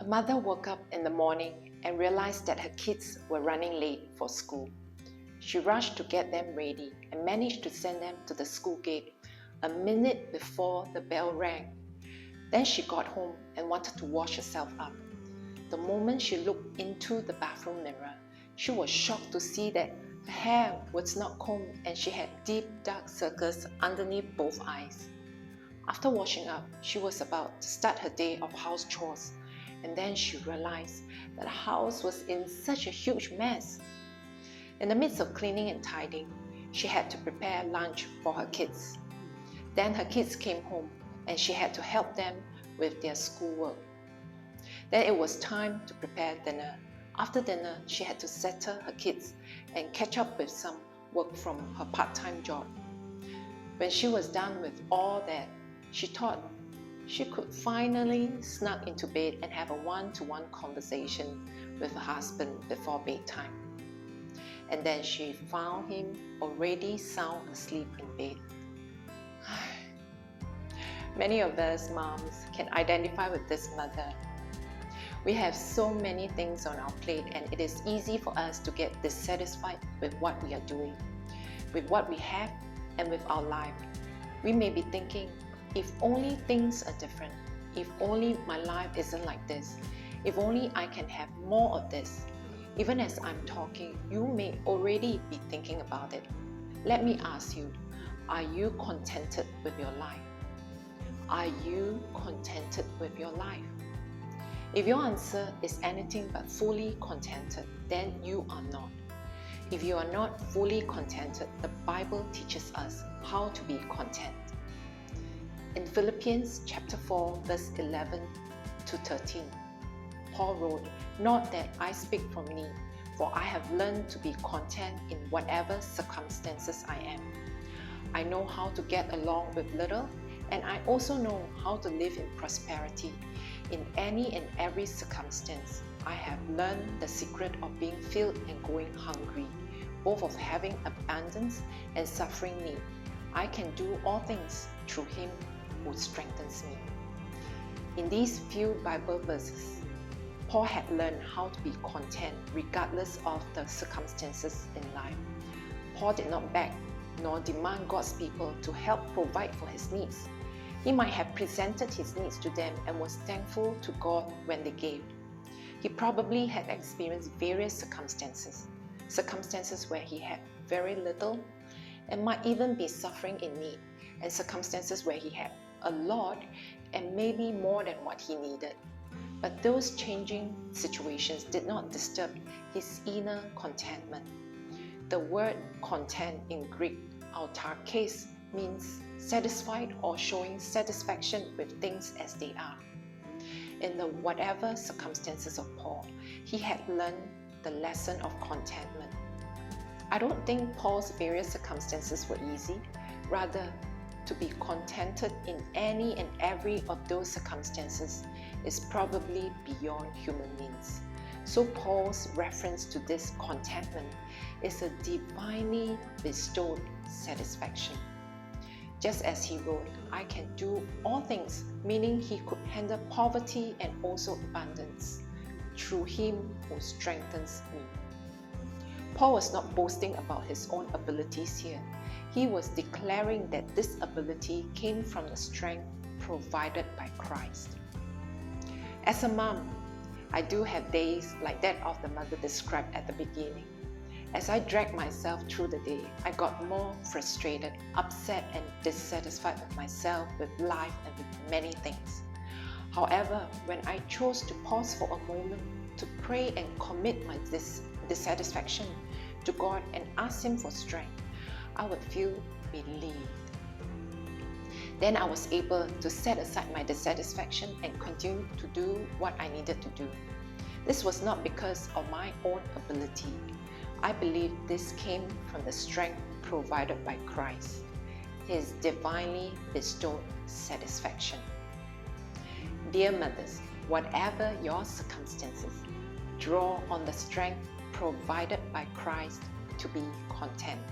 A mother woke up in the morning and realized that her kids were running late for school. She rushed to get them ready and managed to send them to the school gate a minute before the bell rang. Then she got home and wanted to wash herself up. The moment she looked into the bathroom mirror, she was shocked to see that her hair was not combed and she had deep dark circles underneath both eyes. After washing up, she was about to start her day of house chores, and then she realized that the house was in such a huge mess. In the midst of cleaning and tidying, she had to prepare lunch for her kids. Then her kids came home and she had to help them with their schoolwork. Then it was time to prepare dinner. After dinner, she had to settle her kids and catch up with some work from her part-time job. When she was done with all that, she thought she could finally sneak into bed and have a one-to-one conversation with her husband before bedtime. And then she found him already sound asleep in bed. Many of us moms can identify with this mother. We have so many things on our plate, and it is easy for us to get dissatisfied with what we are doing, with what we have, and with our life. We may be thinking, if only things are different, if only my life isn't like this, if only I can have more of this. Even as I'm talking, you may already be thinking about it. Let me ask you, are you contented with your life? Are you contented with your life? If your answer is anything but fully contented, then you are not. If you are not fully contented, the Bible teaches us how to be content. In Philippians chapter 4, verse 11 to 13, Paul wrote, "Not that I speak from me, for I have learned to be content in whatever circumstances I am. I know how to get along with little, and I also know how to live in prosperity. In any and every circumstance, I have learned the secret of being filled and going hungry, both of having abundance and suffering need. I can do all things through Him who strengthens me." In these few Bible verses, Paul had learned how to be content regardless of the circumstances in life. Paul did not beg nor demand God's people to help provide for his needs. He might have presented his needs to them and was thankful to God when they gave. He probably had experienced various circumstances where he had very little and might even be suffering in need, and circumstances where he had a lot and maybe more than what he needed. But those changing situations did not disturb his inner contentment. The word content in Greek, autarkes, means satisfied or showing satisfaction with things as they are. In the whatever circumstances of Paul, he had learned the lesson of contentment. I don't think Paul's various circumstances were easy. Rather, to be contented in any and every of those circumstances is probably beyond human means. So Paul's reference to this contentment is a divinely bestowed satisfaction. Just as he wrote, "I can do all things," meaning he could handle poverty and also abundance, "through Him who strengthens me." Paul was not boasting about his own abilities here. He was declaring that this ability came from the strength provided by Christ. As a mom, I do have days like that of the mother described at the beginning. As I dragged myself through the day, I got more frustrated, upset, and dissatisfied with myself, with life, and with many things. However, when I chose to pause for a moment to pray and commit my dissatisfaction to God and ask Him for strength, I would feel relieved. Then I was able to set aside my dissatisfaction and continue to do what I needed to do. This was not because of my own ability. I believe this came from the strength provided by Christ, His divinely bestowed satisfaction. Dear mothers, whatever your circumstances, draw on the strength provided by Christ to be content.